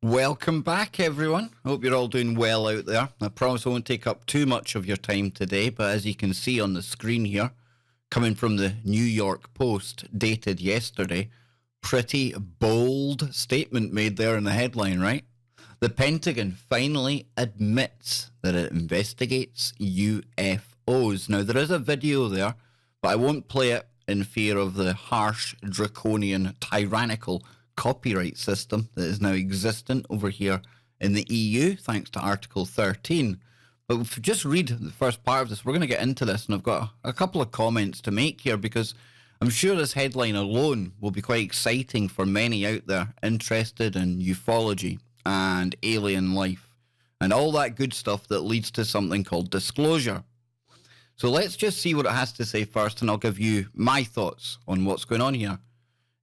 Welcome back, everyone. Hope you're all doing well out there. I promise I won't take up too much of your time today, but as you can see on the screen here, coming from the New York Post, dated yesterday, pretty bold statement made there in the headline, right? The Pentagon finally admits that it investigates UFOs. Now, there is a video there, but I won't play it in fear of the harsh, draconian, tyrannical copyright system that is now existent over here in the EU, thanks to Article 13. But if you just read the first part of this, we're going to get into this, and I've got a couple of comments to make here because I'm sure this headline alone will be quite exciting for many out there interested in ufology and alien life and all that good stuff that leads to something called disclosure. So let's just see what it has to say first, and I'll give you my thoughts on what's going on here.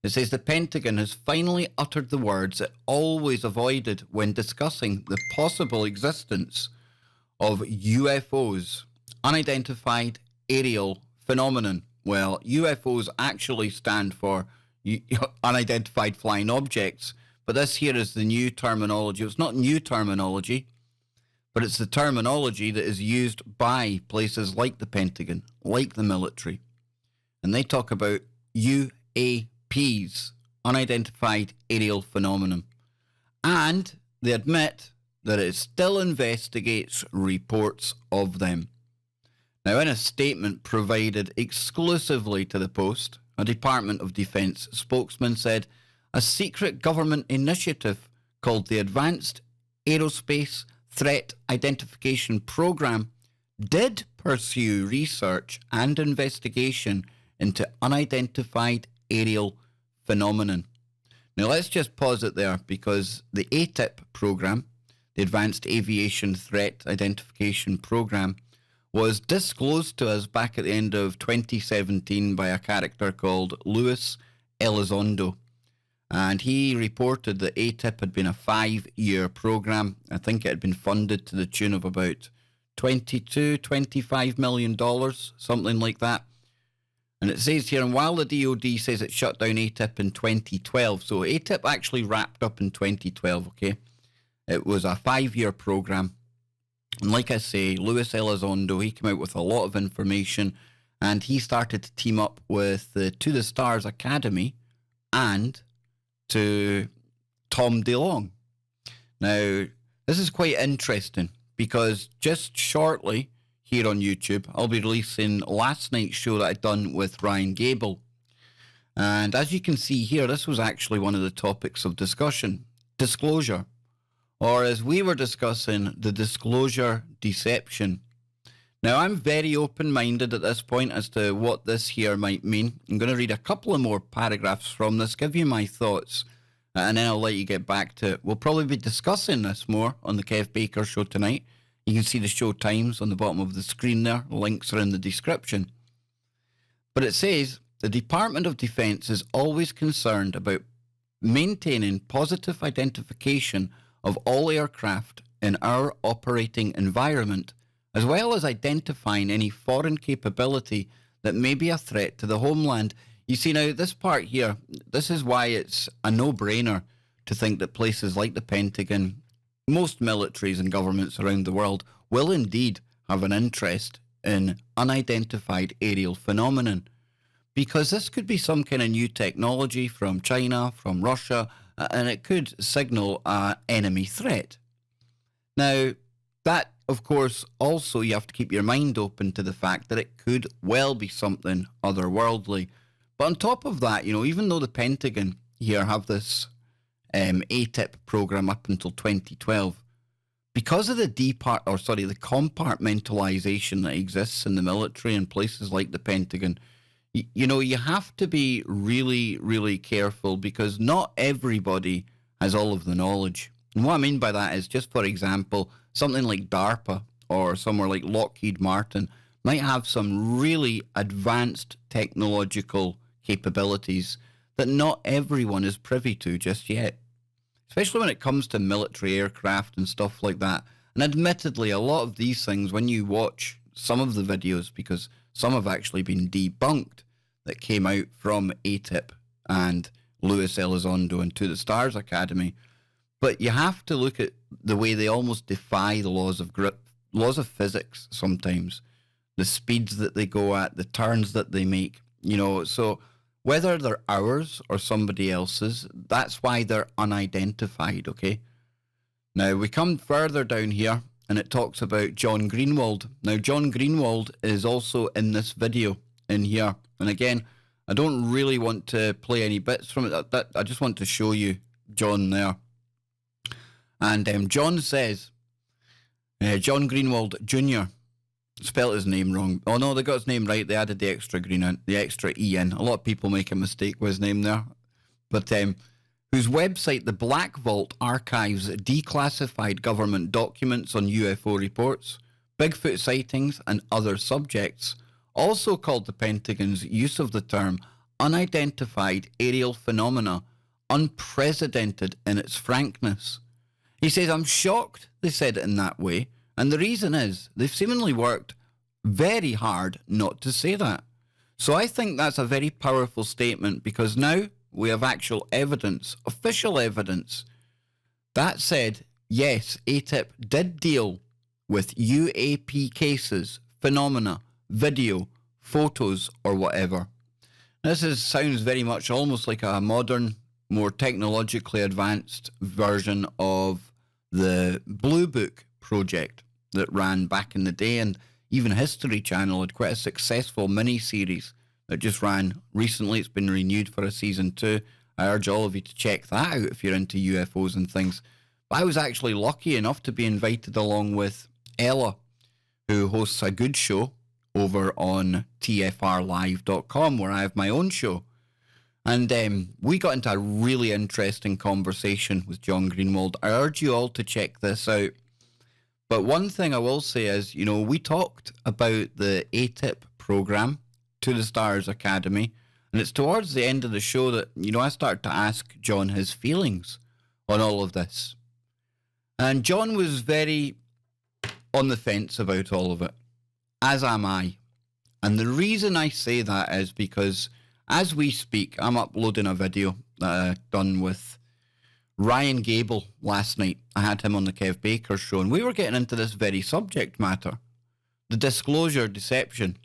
It says the Pentagon has finally uttered the words it always avoided when discussing the possible existence of UFOs, Unidentified Ariel Phenomenon. Well, UFOs actually stand for Unidentified Flying Objects, but this here is the new terminology. It's not new terminology, but it's the terminology that is used by places like the Pentagon, like the military. And they talk about UAPs, Unidentified Aerial Phenomenon. And they admit that it still investigates reports of them. Now, in a statement provided exclusively to the Post, a Department of Defense spokesman said a secret government initiative called the Advanced Aerospace Threat Identification Program did pursue research and investigation into unidentified aerial phenomenon. Now, let's just pause it there because the AATIP program, the Advanced Aviation Threat Identification Program, was disclosed to us back at the end of 2017 by a character called Luis Elizondo. And he reported that AATIP had been a 5-year program. I think it had been funded to the tune of about $25 million, something like that. And it says here, and while the DoD says it shut down AATIP in 2012, so AATIP actually wrapped up in 2012, okay? It was a 5-year program. And like I say, Luis Elizondo, he came out with a lot of information, and he started to team up with the To the Stars Academy and to Tom DeLonge. Now, this is quite interesting because just shortly here on YouTube, I'll be releasing last night's show that I'd done with Ryan Gable. And as you can see here, this was actually one of the topics of discussion, disclosure. Or as we were discussing, the disclosure deception. Now, I'm very open-minded at this point as to what this here might mean. I'm going to read a couple of more paragraphs from this, give you my thoughts, and then I'll let you get back to it. We'll probably be discussing this more on the Kev Baker Show tonight. You can see the show times on the bottom of the screen there. Links are in the description. But it says, the Department of Defense is always concerned about maintaining positive identification of all aircraft in our operating environment, as well as identifying any foreign capability that may be a threat to the homeland. You see, now, this part here, this is why it's a no-brainer to think that places like the Pentagon, most militaries and governments around the world, will indeed have an interest in unidentified aerial phenomenon. Because this could be some kind of new technology from China, from Russia, and it could signal an enemy threat. Now, that, of course, also you have to keep your mind open to the fact that it could well be something otherworldly. But on top of that, you know, even though the Pentagon here have this AATIP program up until 2012, because of the compartmentalization that exists in the military and places like the Pentagon, you know, you have to be really, really careful because not everybody has all of the knowledge. And what I mean by that is, just for example, something like DARPA or somewhere like Lockheed Martin might have some really advanced technological capabilities that not everyone is privy to just yet, especially when it comes to military aircraft and stuff like that. And admittedly, a lot of these things, when you watch some of the videos, because some have actually been debunked, that came out from AATIP and Luis Elizondo and To the Stars Academy, But you have to look at the way they almost defy the laws of physics sometimes. The speeds that they go at, the turns that they make, so whether they're ours or somebody else's, that's why they're unidentified, okay? Now, we come further down here, and it talks about John Greenewald. Now, John Greenewald is also in this video in here. And again, I don't really want to play any bits from it. I just want to show you John there. And John says, John Greenewald Jr., spelled his name wrong. Oh no, they got his name right. They added the extra E in. A lot of people make a mistake with his name there. But whose website, the Black Vault, archives declassified government documents on UFO reports, Bigfoot sightings, and other subjects, also called the Pentagon's use of the term unidentified aerial phenomena unprecedented in its frankness. He says, I'm shocked they said it in that way. And the reason is they've seemingly worked very hard not to say that. So I think that's a very powerful statement because now we have actual evidence, official evidence. That said, yes, AATIP did deal with UAP cases, phenomena, video, photos, or whatever. Sounds very much almost like a modern, more technologically advanced version of the Blue Book project that ran back in the day, and even History Channel had quite a successful mini-series that just ran recently. It's been renewed for a season 2. I urge all of you to check that out if you're into UFOs and things. But I was actually lucky enough to be invited along with Ella, who hosts a good show over on tfrlive.com, where I have my own show. And we got into a really interesting conversation with John Greenewald. I urge you all to check this out. But one thing I will say is, we talked about the AATIP program, To the Stars Academy, and it's towards the end of the show that, I started to ask John his feelings on all of this. And John was very on the fence about all of it, as am I. And the reason I say that is because as we speak, I'm uploading a video that I've done with Ryan Gable last night. I had him on the Kev Baker show, and we were getting into this very subject matter, the disclosure deception.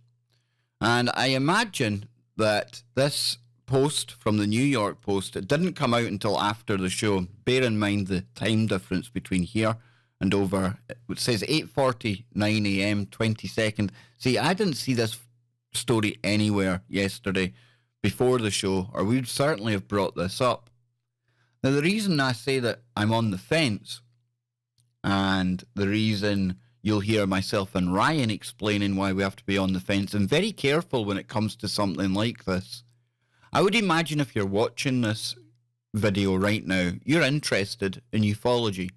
And I imagine that this post from the New York Post, it didn't come out until after the show. Bear in mind the time difference between here and over. It says 8:49 a.m., 22nd. See, I didn't see this story anywhere yesterday before the show, or we'd certainly have brought this up. Now, the reason I say that I'm on the fence, and the reason you'll hear myself and Ryan explaining why we have to be on the fence and very careful when it comes to something like this. I would imagine if you're watching this video right now, you're interested in ufology.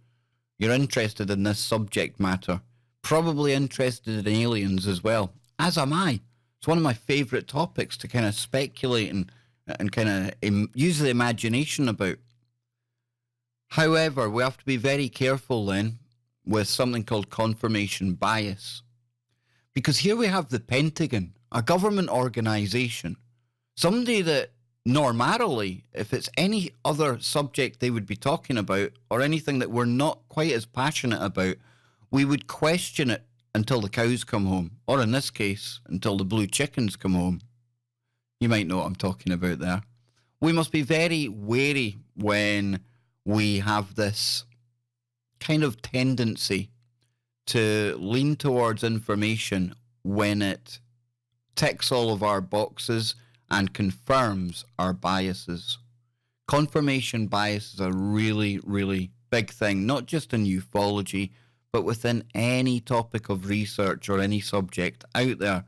You're interested in this subject matter. Probably interested in aliens as well, as am I. It's one of my favourite topics to kind of speculate and kind of use the imagination about. However, we have to be very careful then with something called confirmation bias. Because here we have the Pentagon, a government organisation, somebody that normally, if it's any other subject they would be talking about or anything that we're not quite as passionate about, we would question it until the cows come home, or in this case, until the blue chickens come home. You might know what I'm talking about there. We must be very wary when we have this kind of tendency to lean towards information when it ticks all of our boxes and confirms our biases. Confirmation bias is a really, really big thing, not just in ufology, but within any topic of research or any subject out there.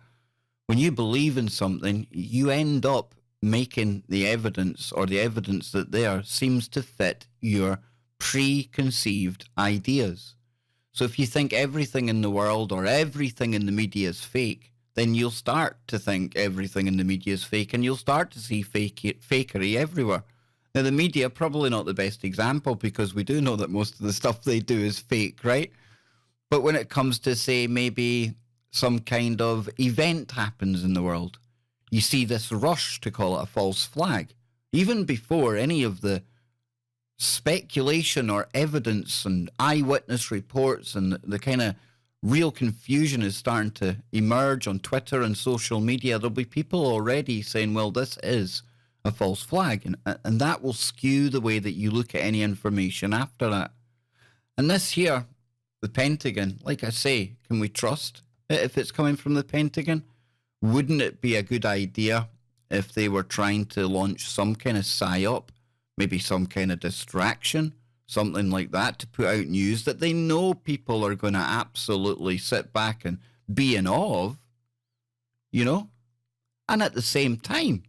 When you believe in something, you end up making the evidence, or the evidence that there seems to fit your preconceived ideas. So if you think everything in the world or everything in the media is fake, then you'll start to think everything in the media is fake, and you'll start to see fakery everywhere. Now, the media, probably not the best example, because we do know that most of the stuff they do is fake, right? But when it comes to, say, maybe some kind of event happens in the world, you see this rush to call it a false flag. Even before any of the speculation or evidence and eyewitness reports and the kind of real confusion is starting to emerge on Twitter and social media, there'll be people already saying, well, this is a false flag. And that will skew the way that you look at any information after that. And this here, the Pentagon, like I say, can we trust it if it's coming from the Pentagon? Wouldn't it be a good idea if they were trying to launch some kind of psyop, maybe some kind of distraction, something like that, to put out news that they know people are going to absolutely sit back and be in awe of, you know? And at the same time,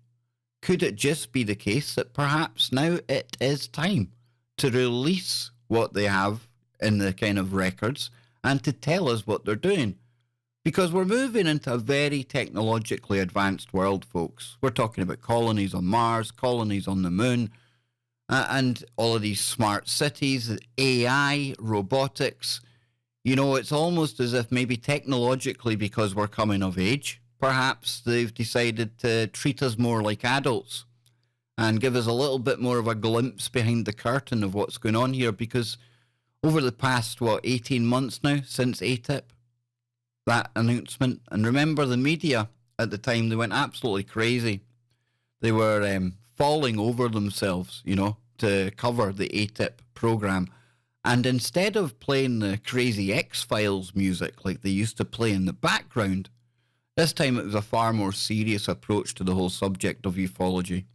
could it just be the case that perhaps now it is time to release what they have in the kind of records and to tell us what they're doing? Because we're moving into a very technologically advanced world, folks. We're talking about colonies on Mars, colonies on the moon, and all of these smart cities, AI, robotics. You know, it's almost as if maybe technologically, because we're coming of age, perhaps they've decided to treat us more like adults and give us a little bit more of a glimpse behind the curtain of what's going on here. Because over the past, 18 months now since AATIP, that announcement, and remember the media at the time, they went absolutely crazy. They were falling over themselves, you know, to cover the AATIP program. And instead of playing the crazy X-Files music like they used to play in the background, this time it was a far more serious approach to the whole subject of ufology.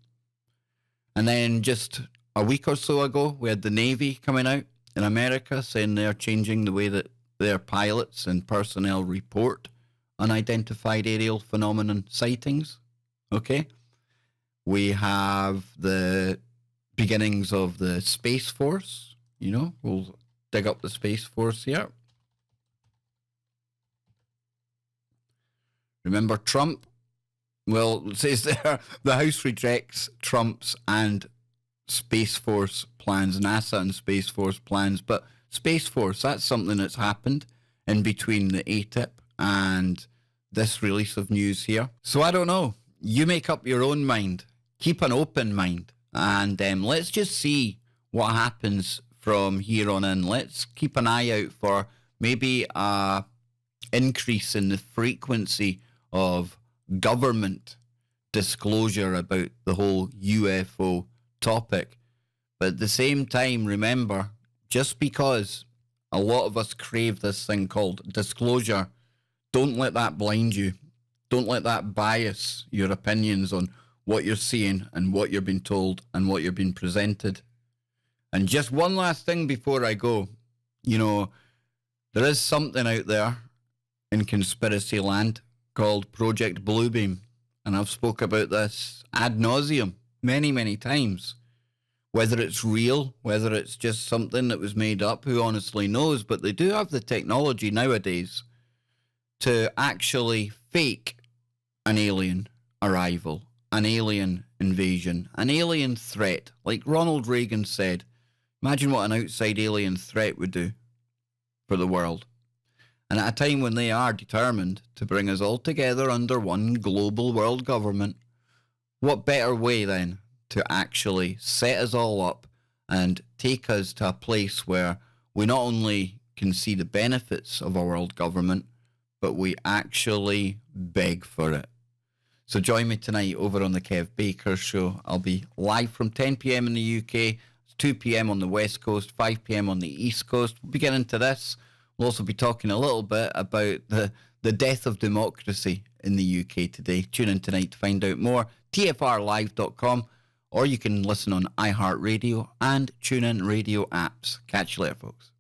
And then just a week or so ago, we had the Navy coming out in America saying they're changing the way that their pilots and personnel report unidentified aerial phenomenon sightings. Okay? We have the beginnings of the Space Force. You know, we'll dig up the Space Force here. Remember Trump? Well, it says there, the House rejects Trump's and Space Force plans, NASA and Space Force plans. But Space Force, that's something that's happened in between the AATIP and this release of news here. So I don't know. You make up your own mind. Keep an open mind. And let's just see what happens from here on in. Let's keep an eye out for maybe a increase in the frequency of government disclosure about the whole UFO topic. But at the same time, remember, just because a lot of us crave this thing called disclosure, don't let that blind you. Don't let that bias your opinions on what you're seeing and what you're being told and what you're being presented. And just one last thing before I go. You know, there is something out there in conspiracy land called Project Bluebeam. And I've spoke about this ad nauseum many, many times. Whether it's real, whether it's just something that was made up, who honestly knows? But they do have the technology nowadays to actually fake an alien arrival, an alien invasion, an alien threat. Like Ronald Reagan said, imagine what an outside alien threat would do for the world. And at a time when they are determined to bring us all together under one global world government, what better way then to actually set us all up and take us to a place where we not only can see the benefits of our world government, but we actually beg for it. So join me tonight over on the Kev Baker Show. I'll be live from 10 p.m. in the UK, 2 p.m. on the West Coast, 5 p.m. on the East Coast. We'll be getting into this. We'll also be talking a little bit about the death of democracy in the UK today. Tune in tonight to find out more. TFRlive.com, or you can listen on iHeartRadio and TuneIn Radio apps. Catch you later, folks.